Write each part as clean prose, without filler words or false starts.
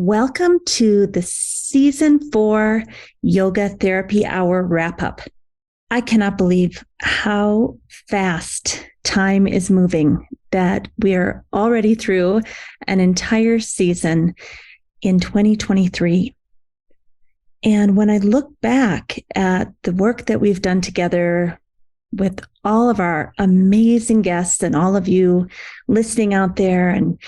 Welcome to the Season 4 Yoga Therapy Hour wrap-up. I cannot believe how fast time is moving, that we are already through an entire season in 2023. And when I look back at the work that we've done together with all of our amazing guests and all of you listening out there and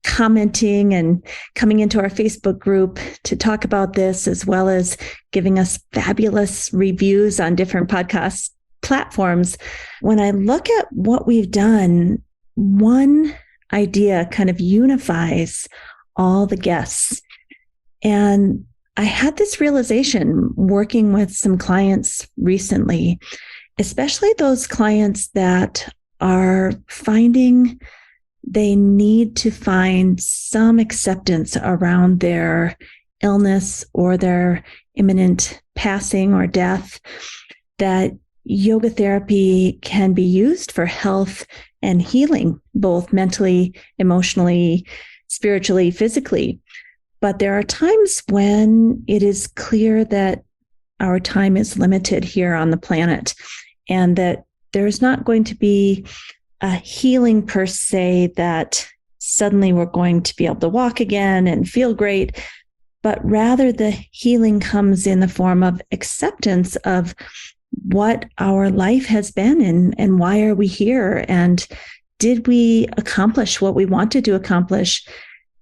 commenting and coming into our Facebook group to talk about this, as well as giving us fabulous reviews on different podcast platforms. When I look at what we've done, one idea kind of unifies all the guests. And I had this realization working with some clients recently, especially those clients that are finding they need to find some acceptance around their illness or their imminent passing or death, that yoga therapy can be used for health and healing, both mentally, emotionally, spiritually, physically. But there are times when it is clear that our time is limited here on the planet and that there's not going to be a healing per se, that suddenly we're going to be able to walk again and feel great, but rather the healing comes in the form of acceptance of what our life has been and why are we here, and did we accomplish what we wanted to accomplish,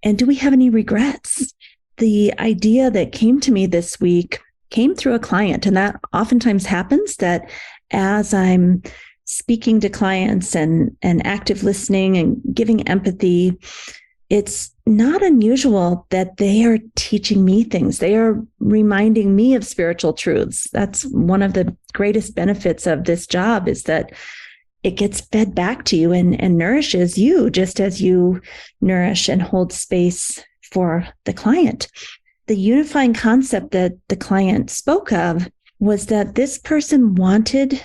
and do we have any regrets? The idea that came to me this week came through a client, and that oftentimes happens, that as I'm speaking to clients and active listening and giving empathy, it's not unusual that they are teaching me things. They are reminding me of spiritual truths. That's one of the greatest benefits of this job, is that it gets fed back to you and nourishes you just as you nourish and hold space for the client. The unifying concept that the client spoke of was that this person wanted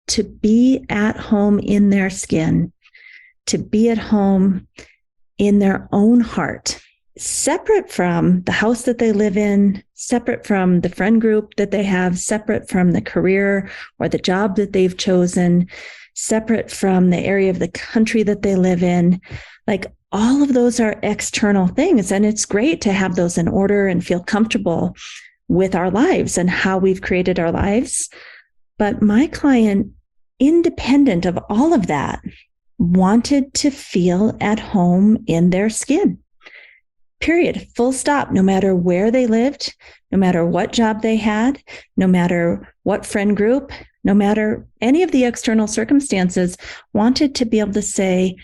to be at home in their skin, to be at home in their own heart, separate from the house that they live in, separate from the friend group that they have, separate from the career or the job that they've chosen, separate from the area of the country that they live in. Like, all of those are external things, and it's great to have those in order and feel comfortable with our lives and how we've created our lives. But my client, independent of all of that, wanted to feel at home in their skin. Period. Full stop. No matter where they lived, no matter what job they had, no matter what friend group, no matter any of the external circumstances, wanted to be able to say,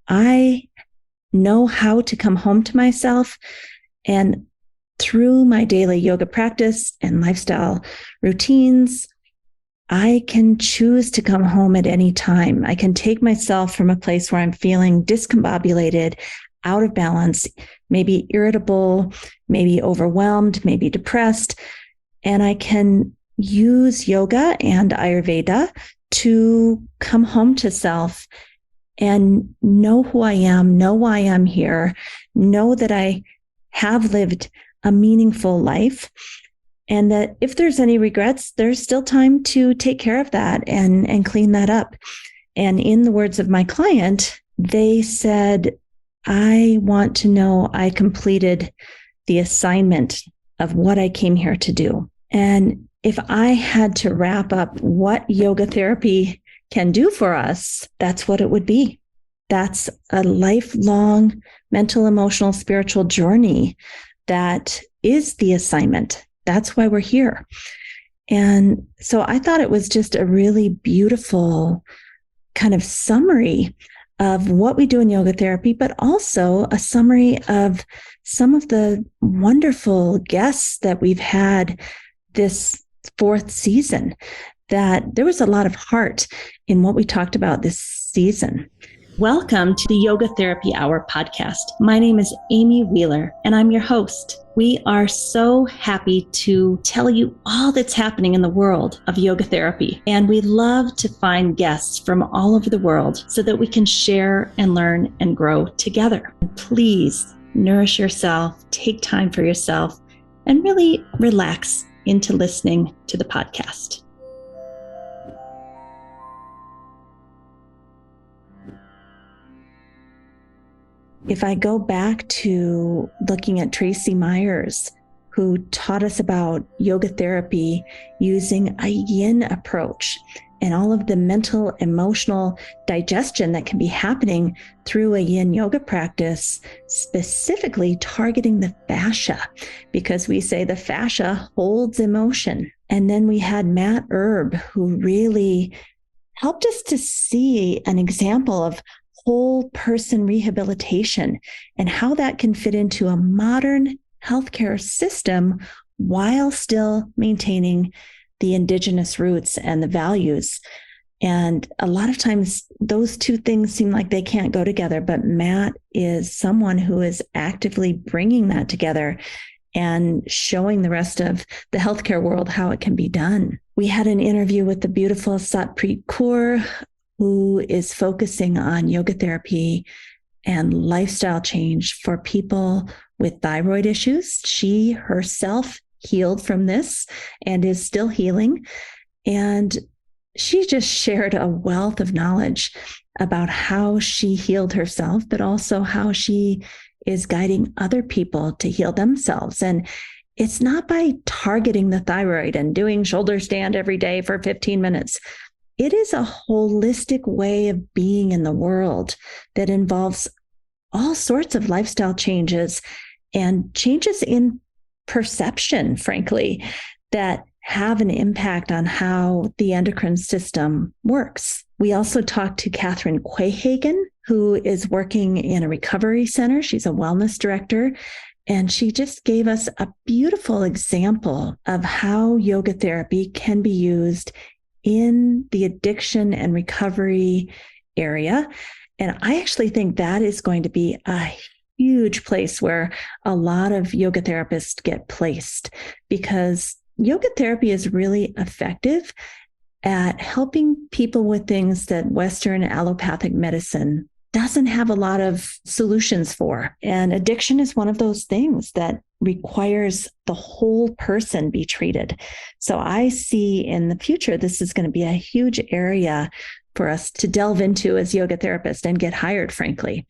I know how to come home to myself, and through my daily yoga practice and lifestyle routines, I can choose to come home at any time. I can take myself from a place where I'm feeling discombobulated, out of balance, maybe irritable, maybe overwhelmed, maybe depressed, and I can use yoga and Ayurveda to come home to self and know who I am, know why I'm here, know that I have lived a meaningful life, and that if there's any regrets, there's still time to take care of that and clean that up. And in the words of my client, they said, I want to know I completed the assignment of what I came here to do. And if I had to wrap up what yoga therapy can do for us, that's what it would be. That's a lifelong mental, emotional, spiritual journey that is the assignment. That's why we're here. And so I thought it was just a really beautiful kind of summary of what we do in yoga therapy, but also a summary of some of the wonderful guests that we've had this fourth season, that there was a lot of heart in what we talked about this season. Welcome to the Yoga Therapy Hour podcast. My name is Amy Wheeler, and I'm your host. We are so happy to tell you all that's happening in the world of yoga therapy. And we love to find guests from all over the world so that we can share and learn and grow together. Please nourish yourself, take time for yourself, and really relax into listening to the podcast. If I go back to looking at Tracy Myers, who taught us about yoga therapy using a yin approach and all of the mental, emotional digestion that can be happening through a yin yoga practice, specifically targeting the fascia, because we say the fascia holds emotion. And then we had Matt Erb, who really helped us to see an example of whole person rehabilitation and how that can fit into a modern healthcare system while still maintaining the indigenous roots and the values. And a lot of times those two things seem like they can't go together, but Matt is someone who is actively bringing that together and showing the rest of the healthcare world how it can be done. We had an interview with the beautiful Satpreet Kaur, who is focusing on yoga therapy and lifestyle change for people with thyroid issues. She herself healed from this and is still healing. And she just shared a wealth of knowledge about how she healed herself, but also how she is guiding other people to heal themselves. And it's not by targeting the thyroid and doing shoulder stand every day for 15 minutes. It is a holistic way of being in the world that involves all sorts of lifestyle changes and changes in perception, frankly, that have an impact on how the endocrine system works. We also talked to Catherine Quayhagen, who is working in a recovery center. She's a wellness director, and she just gave us a beautiful example of how yoga therapy can be used in the addiction and recovery area. And I actually think that is going to be a huge place where a lot of yoga therapists get placed, because yoga therapy is really effective at helping people with things that Western allopathic medicine doesn't have a lot of solutions for. And addiction is one of those things that requires the whole person be treated. So I see in the future, this is going to be a huge area for us to delve into as yoga therapists and get hired, frankly.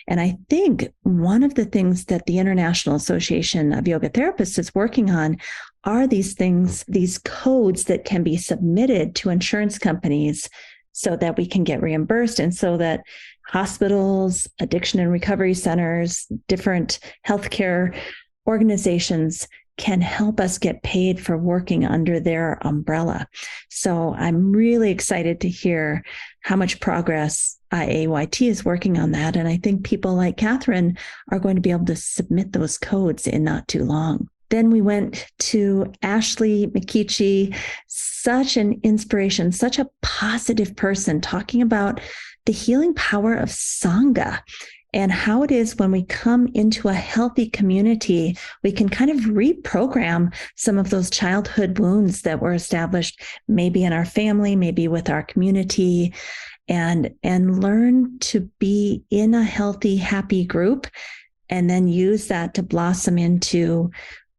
And I think one of the things that the International Association of Yoga Therapists is working on are these things, these codes that can be submitted to insurance companies so that we can get reimbursed, and so that hospitals, addiction and recovery centers, different healthcare organizations can help us get paid for working under their umbrella. So I'm really excited to hear how much progress IAYT is working on that. And I think people like Catherine are going to be able to submit those codes in not too long. Then we went to Ashley McKeechee, such an inspiration, such a positive person, talking about the healing power of Sangha and how it is when we come into a healthy community, we can kind of reprogram some of those childhood wounds that were established, maybe in our family, maybe with our community, and learn to be in a healthy, happy group, and then use that to blossom into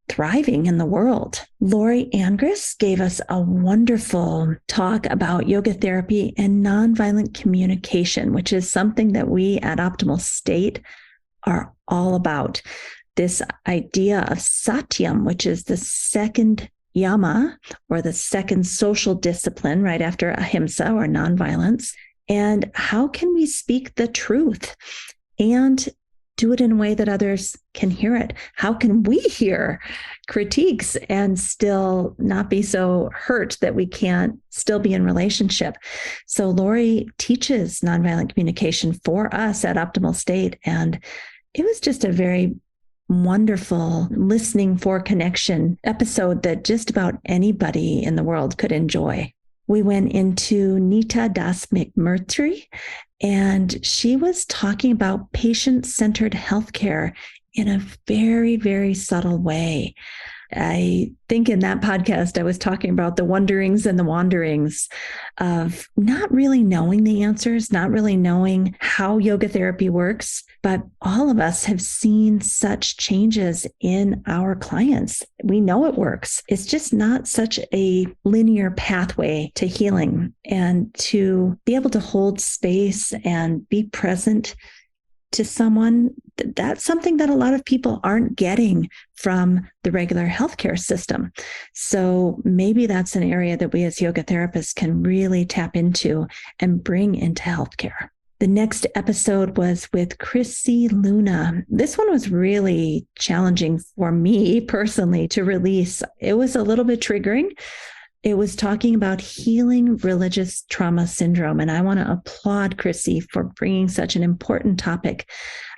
thriving in the world. Lori Angris gave us a wonderful talk about yoga therapy and nonviolent communication, which is something that we at Optimal State are all about. This idea of satyam, which is the second yama, or the second social discipline right after ahimsa, or nonviolence. And how can we speak the truth and do it in a way that others can hear it? How can we hear critiques and still not be so hurt that we can't still be in relationship? So Lori teaches nonviolent communication for us at Optimal State. And it was just a very wonderful listening for connection episode that just about anybody in the world could enjoy. We went into Nita Das McMurtry, and she was talking about patient-centered healthcare in a very, very subtle way. I think in that podcast, I was talking about the wonderings and the wanderings of not really knowing the answers, not really knowing how yoga therapy works. But all of us have seen such changes in our clients. We know it works. It's just not such a linear pathway to healing, and to be able to hold space and be present to someone, that's something that a lot of people aren't getting from the regular healthcare system. So maybe that's an area that we as yoga therapists can really tap into and bring into healthcare. The next episode was with Chrissy Luna. This one was really challenging for me personally to release. It was a little bit triggering. It was talking about healing religious trauma syndrome. And I want to applaud Chrissy for bringing such an important topic.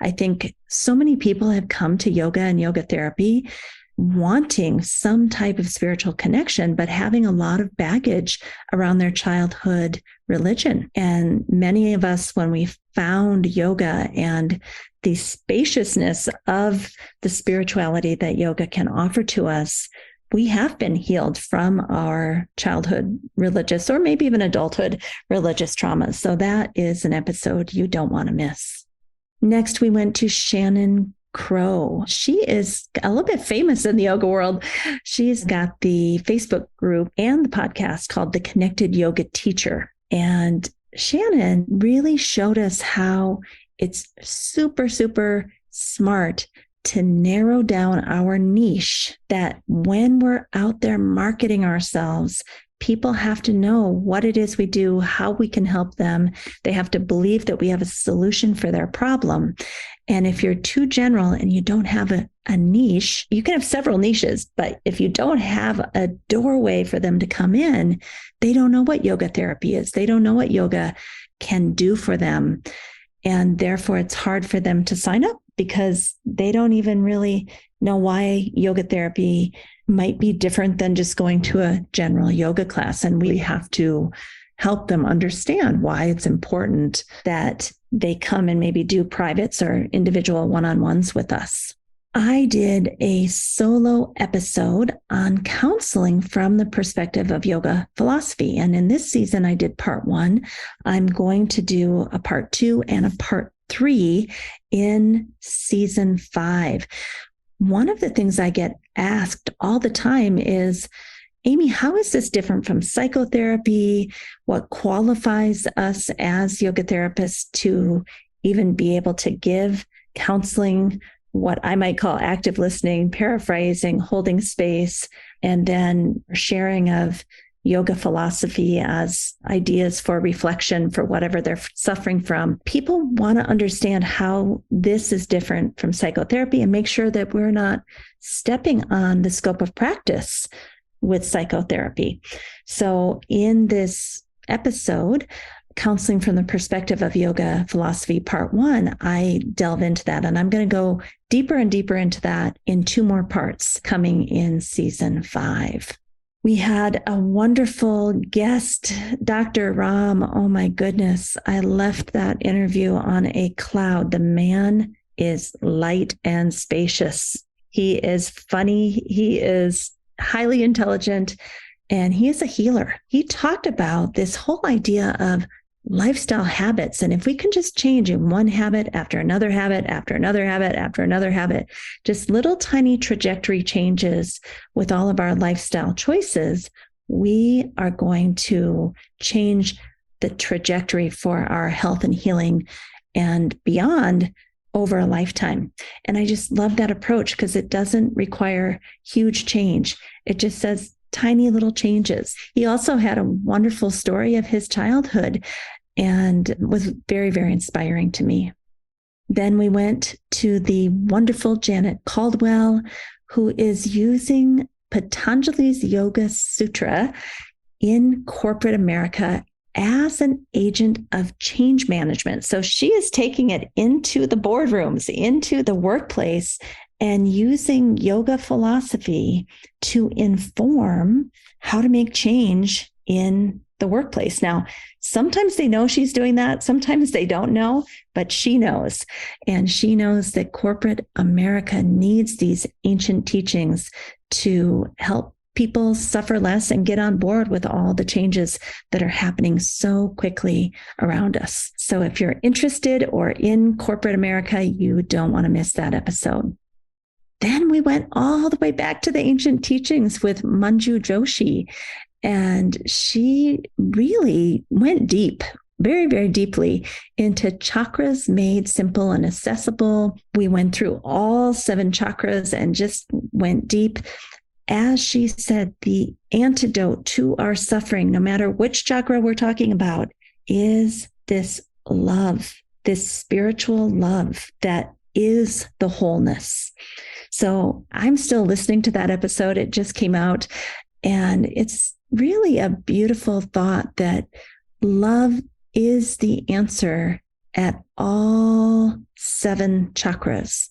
I think so many people have come to yoga and yoga therapy wanting some type of spiritual connection, but having a lot of baggage around their childhood religion. And many of us, when we found yoga and the spaciousness of the spirituality that yoga can offer to us, we have been healed from our childhood religious, or maybe even adulthood religious traumas. So that is an episode you don't want to miss. Next, we went to Shannon Crow. She is a little bit famous in the yoga world. She's got the Facebook group and the podcast called The Connected Yoga Teacher. And Shannon really showed us how it's super, super smart to narrow down our niche, that when we're out there marketing ourselves, people have to know what it is we do, how we can help them. They have to believe that we have a solution for their problem. And if you're too general and you don't have a niche, you can have several niches, but if you don't have a doorway for them to come in, they don't know what yoga therapy is. They don't know what yoga can do for them. And therefore, it's hard for them to sign up because they don't even really know why yoga therapy might be different than just going to a general yoga class. And we have to help them understand why it's important that they come and maybe do privates or individual one-on-ones with us. I did a solo episode on counseling from the perspective of yoga philosophy. And in this season, I did part 1. I'm going to do a part 2 and a part 3 in season 5. One of the things I get asked all the time is, Amy, how is this different from psychotherapy? What qualifies us as yoga therapists to even be able to give counseling, what I might call active listening, paraphrasing, holding space, and then sharing of yoga philosophy as ideas for reflection for whatever they're suffering from. People want to understand how this is different from psychotherapy and make sure that we're not stepping on the scope of practice with psychotherapy. So in this episode, Counseling from the Perspective of Yoga Philosophy, Part 1, I delve into that. And I'm going to go deeper and deeper into that in 2 more parts coming in season 5. We had a wonderful guest, Dr. Ram. Oh my goodness. I left that interview on a cloud. The man is light and spacious. He is funny. He is highly intelligent, and he is a healer. He talked about this whole idea of lifestyle habits. And if we can just change in one habit after another habit, after another habit, after another habit, just little tiny trajectory changes with all of our lifestyle choices, we are going to change the trajectory for our health and healing and beyond over a lifetime. And I just love that approach because it doesn't require huge change. It just says tiny little changes. He also had a wonderful story of his childhood and was very, very inspiring to me. Then we went to the wonderful Janet Caldwell, who is using Patanjali's Yoga Sutra in corporate America as an agent of change management. So she is taking it into the boardrooms, into the workplace, and using yoga philosophy to inform how to make change in the workplace. Now, sometimes they know she's doing that. Sometimes they don't know, but she knows. And she knows that corporate America needs these ancient teachings to help people suffer less and get on board with all the changes that are happening so quickly around us. So if you're interested or in corporate America, you don't want to miss that episode. Then we went all the way back to the ancient teachings with Manju Joshi, and she really went deep, very, very deeply into chakras made simple and accessible. We went through all 7 chakras and just went deep. As she said, the antidote to our suffering, no matter which chakra we're talking about, is this love, this spiritual love that is the wholeness. So I'm still listening to that episode. It just came out, and it's really a beautiful thought that love is the answer at all 7 chakras.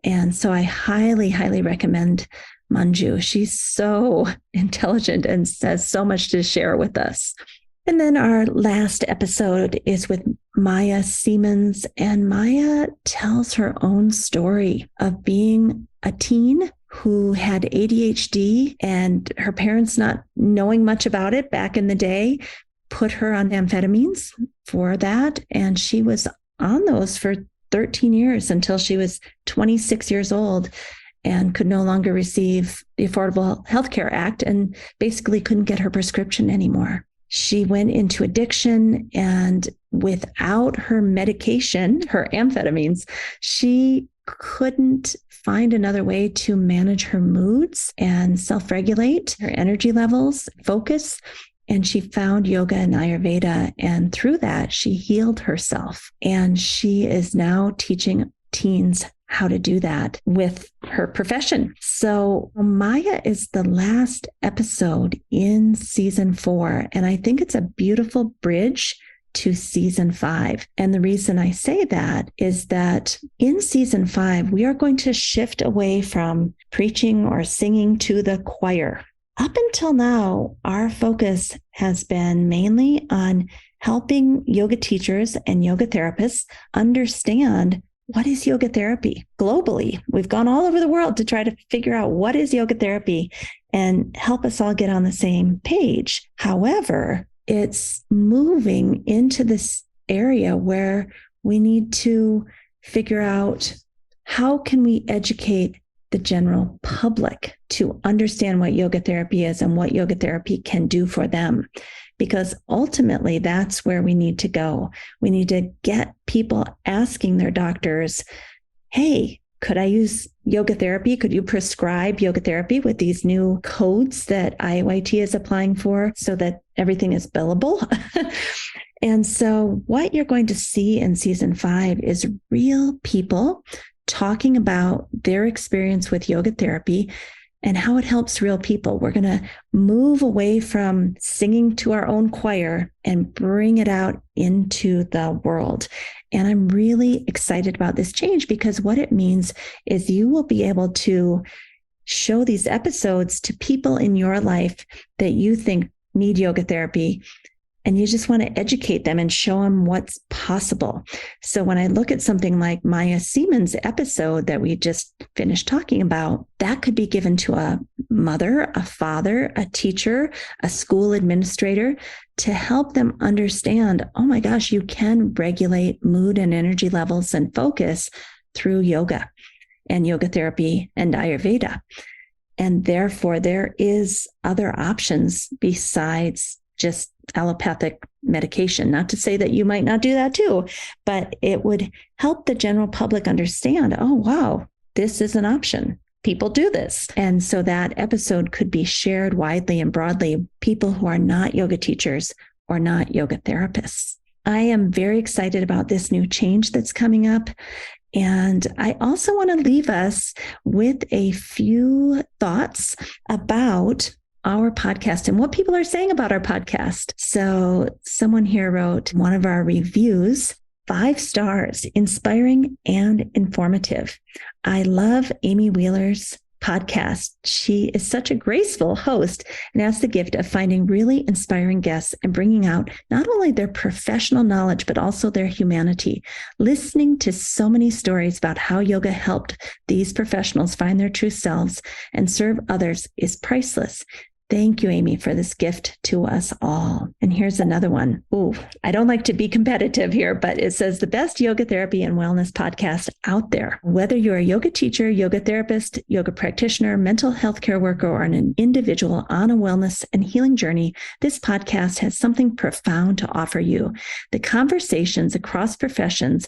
And so I highly, highly recommend Manju. She's so intelligent and has so much to share with us. And then our last episode is with Maya Siemens, and Maya tells her own story of being a teen who had ADHD, and her parents, not knowing much about it back in the day, put her on amphetamines for that. And she was on those for 13 years until she was 26 years old and could no longer receive the Affordable Health Care Act and basically couldn't get her prescription anymore. She went into addiction, and without her medication, her amphetamines, she couldn't find another way to manage her moods and self-regulate her energy levels, focus. And she found yoga and Ayurveda. And through that, she healed herself. And she is now teaching teens how to do that with her profession. So Maya is the last episode in season 4. And I think it's a beautiful bridge to season 5. And the reason I say that is that in season 5, we are going to shift away from preaching or singing to the choir. Up until now, our focus has been mainly on helping yoga teachers and yoga therapists understand what is yoga therapy globally. We've gone all over the world to try to figure out what is yoga therapy and help us all get on the same page. However, it's moving into this area where we need to figure out how can we educate the general public to understand what yoga therapy is and what yoga therapy can do for them. Because ultimately, that's where we need to go. We need to get people asking their doctors, hey, could I use yoga therapy? Could you prescribe yoga therapy with these new codes that IYT is applying for so that everything is billable? And so what you're going to see in season 5 is real people talking about their experience with yoga therapy and how it helps real people. We're going to move away from singing to our own choir and bring it out into the world. And I'm really excited about this change because what it means is you will be able to show these episodes to people in your life that you think need yoga therapy. And you just want to educate them and show them what's possible. So when I look at something like Maya Siemens' episode that we just finished talking about, that could be given to a mother, a father, a teacher, a school administrator to help them understand, oh my gosh, you can regulate mood and energy levels and focus through yoga and yoga therapy and Ayurveda. And therefore, there is other options besides just allopathic medication. Not to say that you might not do that too, but it would help the general public understand, oh, wow, this is an option. People do this. And so that episode could be shared widely and broadly, people who are not yoga teachers or not yoga therapists. I am very excited about this new change that's coming up. And I also want to leave us with a few thoughts about our podcast and what people are saying about our podcast. So someone here wrote one of our reviews, 5 stars, inspiring and informative. I love Amy Wheeler's podcast. She is such a graceful host and has the gift of finding really inspiring guests and bringing out not only their professional knowledge, but also their humanity. Listening to so many stories about how yoga helped these professionals find their true selves and serve others is priceless. Thank you, Amy, for this gift to us all. And here's another one. Ooh, I don't like to be competitive here, but it says the best yoga therapy and wellness podcast out there. Whether you're a yoga teacher, yoga therapist, yoga practitioner, mental health care worker, or an individual on a wellness and healing journey, this podcast has something profound to offer you. The conversations across professions,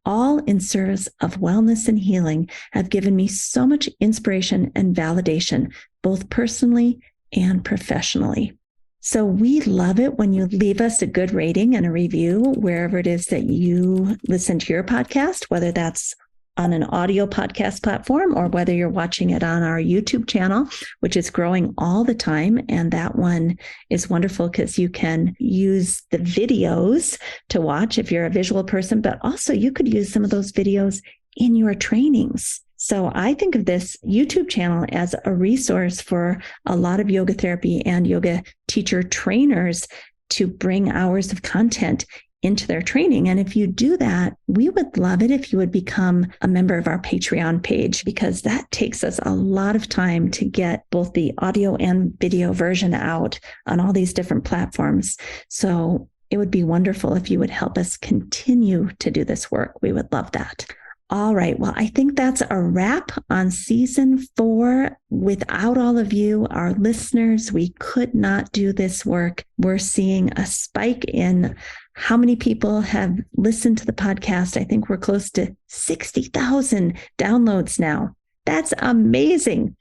all in service of wellness and healing, have given me so much inspiration and validation, both personally and professionally. So we love it when you leave us a good rating and a review wherever it is that you listen to your podcast, whether that's on an audio podcast platform or whether you're watching it on our YouTube channel, which is growing all the time. And that one is wonderful because you can use the videos to watch if you're a visual person, but also you could use some of those videos in your trainings. So I think of this YouTube channel as a resource for a lot of yoga therapy and yoga teacher trainers to bring hours of content into their training. And if you do that, we would love it if you would become a member of our Patreon page, because that takes us a lot of time to get both the audio and video version out on all these different platforms. So it would be wonderful if you would help us continue to do this work. We would love that. All right. Well, I think that's a wrap on season 4. Without all of you, our listeners, we could not do this work. We're seeing a spike in how many people have listened to the podcast. I think we're close to 60,000 downloads now. That's amazing.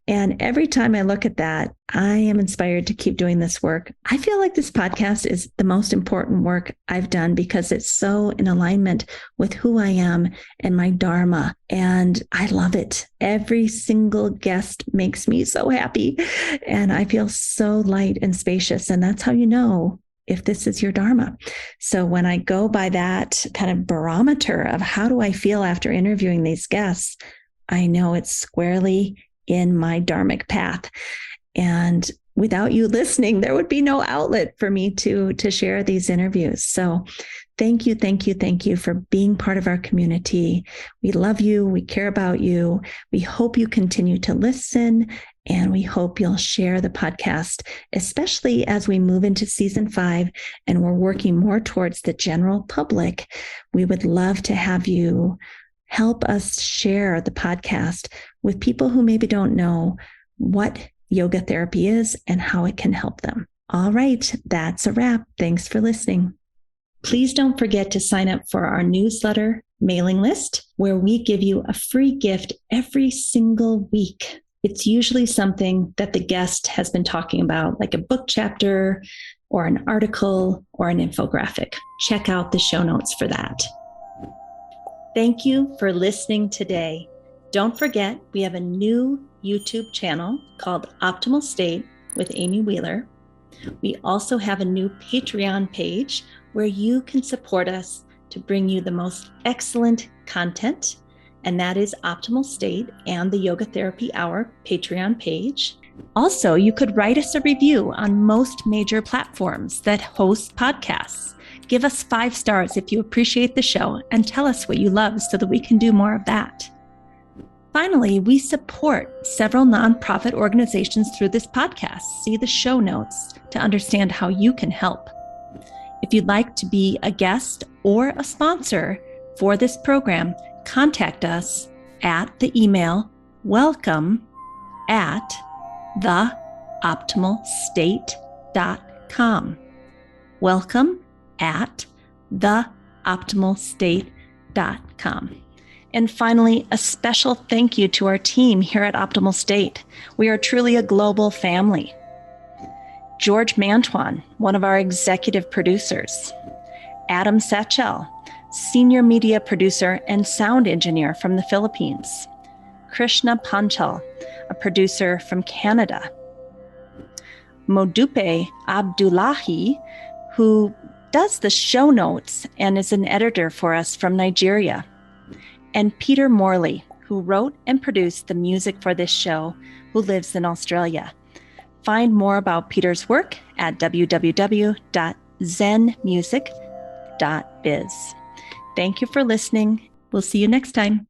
And every time I look at that, I am inspired to keep doing this work. I feel like this podcast is the most important work I've done because it's so in alignment with who I am and my dharma. And I love it. Every single guest makes me so happy. And I feel so light and spacious. And that's how you know if this is your dharma. So when I go by that kind of barometer of how do I feel after interviewing these guests, I know it's squarely in my dharmic path. And without you listening, there would be no outlet for me to share these interviews. So thank you for being part of our community. We love you. We care about you. We hope you continue to listen, and we hope you'll share the podcast, especially as we move into season 5 and we're working more towards the general public. We would love to have you help us share the podcast with people who maybe don't know what yoga therapy is and how it can help them. All right, that's a wrap. Thanks for listening. Please don't forget to sign up for our newsletter mailing list, where we give you a free gift every single week. It's usually something that the guest has been talking about, like a book chapter or an article or an infographic. Check out the show notes for that. Thank you for listening today. Don't forget, we have a new YouTube channel called Optimal State with Amy Wheeler. We also have a new Patreon page where you can support us to bring you the most excellent content, and that is Optimal State and the Yoga Therapy Hour Patreon page. Also, you could write us a review on most major platforms that host podcasts. Give us 5 stars if you appreciate the show and tell us what you love so that we can do more of that. Finally, we support several nonprofit organizations through this podcast. See the show notes to understand how you can help. If you'd like to be a guest or a sponsor for this program, contact us at the email welcome@theoptimalstate.com. welcome@theoptimalstate.com. And finally, a special thank you to our team here at Optimal State. We are truly a global family. George Mantuan, one of our executive producers. Adam Satchel, senior media producer and sound engineer from the Philippines. Krishna Panchal, a producer from Canada. Modupe Abdullahi, who does the show notes and is an editor for us from Nigeria. And Peter Morley, who who wrote and produced the music for this show, who lives in Australia. Find more about Peter's work at www.zenmusic.biz. Thank you for listening. We'll see you next time.